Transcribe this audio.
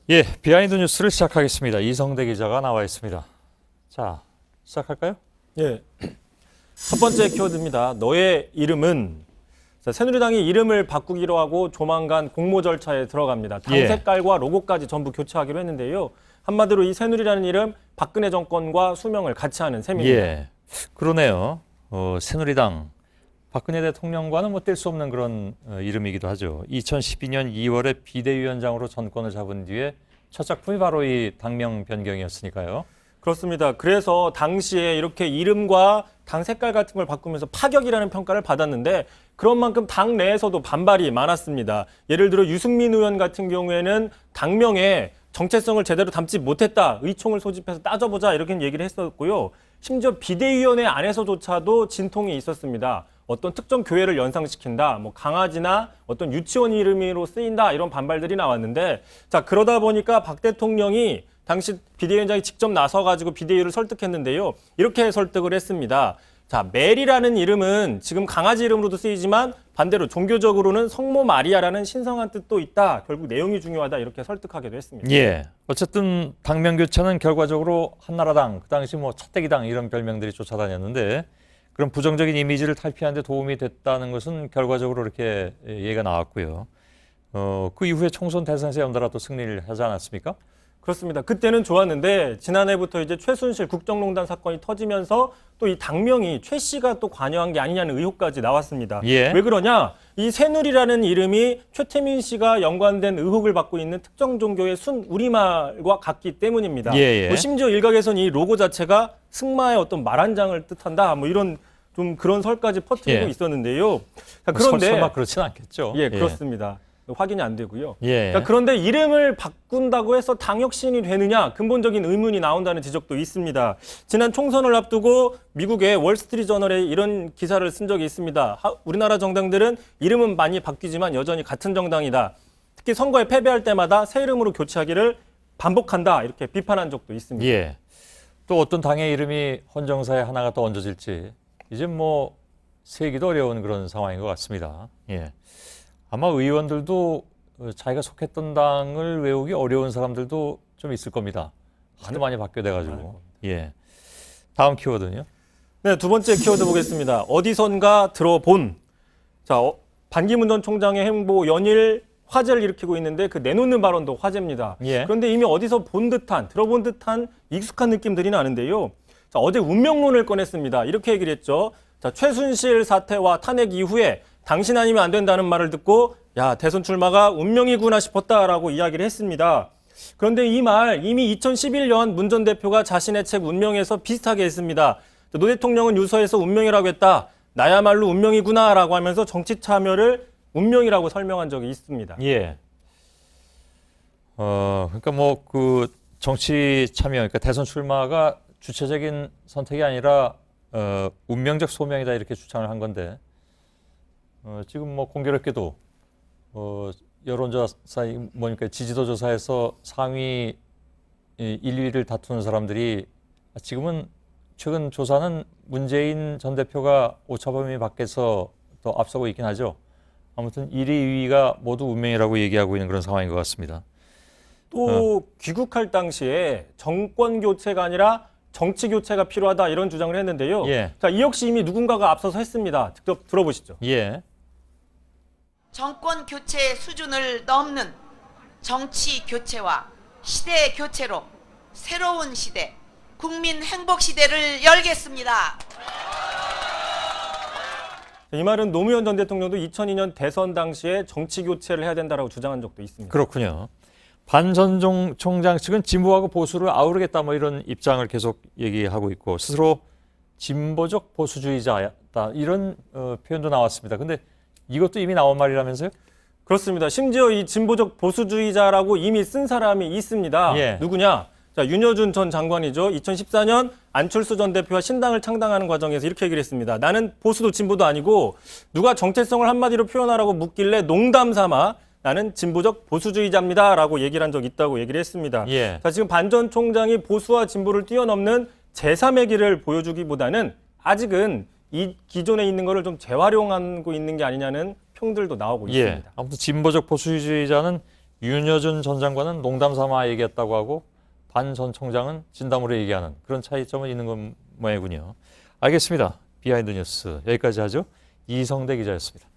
예, 비하인드 뉴스를 시작하겠습니다. 이성대 기자가 나와 있습니다. 자, 시작할까요? 예. 첫 번째 키워드입니다. 너의 이름은. 자, 새누리당이 이름을 바꾸기로 하고 조만간 공모 절차에 들어갑니다. 당 예. 색깔과 로고까지 전부 교체하기로 했는데요. 한마디로 이 새누리라는 이름 박근혜 정권과 수명을 같이 하는 셈입니다. 예, 그러네요. 새누리당, 박근혜 대통령과는 뭐 뗄 수 없는 그런 이름이기도 하죠. 2012년 2월에 비대위원장으로 전권을 잡은 뒤에 첫 작품이 바로 이 당명 변경이었으니까요. 그렇습니다. 그래서 당시에 이렇게 이름과 당 색깔 같은 걸 바꾸면서 파격이라는 평가를 받았는데 그런 만큼 당 내에서도 반발이 많았습니다. 예를 들어 유승민 의원 같은 경우에는 당명에 정체성을 제대로 담지 못했다. 의총을 소집해서 따져보자 이렇게 얘기를 했었고요. 심지어 비대위원회 안에서조차도 진통이 있었습니다. 어떤 특정 교회를 연상시킨다, 뭐 강아지나 어떤 유치원 이름으로 쓰인다 이런 반발들이 나왔는데 자 그러다 보니까 박 대통령이 당시 비대위원장이 직접 나서가지고 비대위를 설득했는데요. 이렇게 설득을 했습니다. 자, 멜이라는 이름은 지금 강아지 이름으로도 쓰이지만 반대로 종교적으로는 성모 마리아라는 신성한 뜻도 있다. 결국 내용이 중요하다. 이렇게 설득하기도 했습니다. 예, 어쨌든 당명 교체는 결과적으로 한나라당, 그 당시 뭐 차떼기당 이런 별명들이 쫓아다녔는데 그런 부정적인 이미지를 탈피하는 데 도움이 됐다는 것은 결과적으로 이렇게 얘기가 나왔고요. 그 이후에 총선 대선에서 연달아 또 승리를 하지 않았습니까? 그렇습니다. 그때는 좋았는데 지난해부터 이제 최순실 국정농단 사건이 터지면서 또 이 당명이 최 씨가 또 관여한 게 아니냐는 의혹까지 나왔습니다. 예. 왜 그러냐? 이 새누리라는 이름이 최태민 씨가 연관된 의혹을 받고 있는 특정 종교의 순 우리말과 같기 때문입니다. 예. 뭐 심지어 일각에서는 이 로고 자체가 승마의 어떤 말 한 장을 뜻한다. 뭐 이런 좀 그런 설까지 퍼뜨리고 예. 있었는데요. 자, 그런데 설마 그렇진 않겠죠. 예, 그렇습니다. 확인이 안 되고요. 예. 자, 그런데 이름을 바꾼다고 해서 당혁신이 되느냐 근본적인 의문이 나온다는 지적도 있습니다. 지난 총선을 앞두고 미국의 월스트리트저널에 이런 기사를 쓴 적이 있습니다. 우리나라 정당들은 이름은 많이 바뀌지만 여전히 같은 정당이다. 특히 선거에 패배할 때마다 새 이름으로 교체하기를 반복한다. 이렇게 비판한 적도 있습니다. 예. 또 어떤 당의 이름이 헌정사에 하나가 더 얹어질지 이제 뭐 세기도 어려운 그런 상황인 것 같습니다. 예. 아마 의원들도 자기가 속했던 당을 외우기 어려운 사람들도 좀 있을 겁니다. 하도 많이 바뀌어돼가지고. 예. 다음 키워드는요? 네, 두 번째 키워드 보겠습니다. 어디선가 들어본. 자, 반기문 전 총장의 행보 연일 화제를 일으키고 있는데 그 내놓는 발언도 화제입니다. 예. 그런데 이미 어디서 본 듯한, 들어본 듯한 익숙한 느낌들이 나는데요. 자, 어제 운명론을 꺼냈습니다. 이렇게 얘기를 했죠. 자, 최순실 사태와 탄핵 이후에 당신 아니면 안 된다는 말을 듣고 야, 대선 출마가 운명이구나 싶었다라고 이야기를 했습니다. 그런데 이 말 이미 2011년 문 전 대표가 자신의 책 운명에서 비슷하게 했습니다. 노 대통령은 유서에서 운명이라고 했다. 나야말로 운명이구나라고 하면서 정치 참여를 운명이라고 설명한 적이 있습니다. 예. 그러니까 뭐 그 정치 참여, 그러니까 대선 출마가 주체적인 선택이 아니라 운명적 소명이다 이렇게 주장을 한 건데 지금 뭐 공교롭게도 여론조사 뭐니까 지지도 조사에서 상위 1, 2위를 다투는 사람들이 지금은 최근 조사는 문재인 전 대표가 오차범위 밖에서 더 앞서고 있긴 하죠. 아무튼 1위, 2위가 모두 운명이라고 얘기하고 있는 그런 상황인 것 같습니다. 또 귀국할 당시에 정권 교체가 아니라 정치 교체가 필요하다 이런 주장을 했는데요. 예. 자, 이 역시 이미 누군가가 앞서서 했습니다. 직접 들어보시죠. 예. 정권 교체 수준을 넘는 정치 교체와 시대 교체로 새로운 시대, 국민 행복 시대를 열겠습니다. 이 말은 노무현 전 대통령도 2002년 대선 당시에 정치 교체를 해야 된다라고 주장한 적도 있습니다. 그렇군요. 반 전 총장 측은 진보하고 보수를 아우르겠다 뭐 이런 입장을 계속 얘기하고 있고 스스로 진보적 보수주의자다 이런 표현도 나왔습니다. 근데 이것도 이미 나온 말이라면서요? 그렇습니다. 심지어 이 진보적 보수주의자라고 이미 쓴 사람이 있습니다. 예. 누구냐? 자, 윤여준 전 장관이죠. 2014년 안철수 전 대표와 신당을 창당하는 과정에서 이렇게 얘기를 했습니다. 나는 보수도 진보도 아니고 누가 정체성을 한마디로 표현하라고 묻길래 농담 삼아 나는 진보적 보수주의자입니다. 라고 얘기를 한 적이 있다고 얘기를 했습니다. 예. 자, 지금 반 전 총장이 보수와 진보를 뛰어넘는 제3의 길을 보여주기보다는 아직은 이 기존에 있는 거를 좀 재활용하고 있는 게 아니냐는 평들도 나오고 예. 있습니다. 아무튼 진보적 보수주의자는 윤여준 전 장관은 농담 삼아 얘기했다고 하고 반 전 총장은 진담으로 얘기하는 그런 차이점은 있는 건 모양이군요. 알겠습니다. 비하인드 뉴스 여기까지 하죠. 이성대 기자였습니다.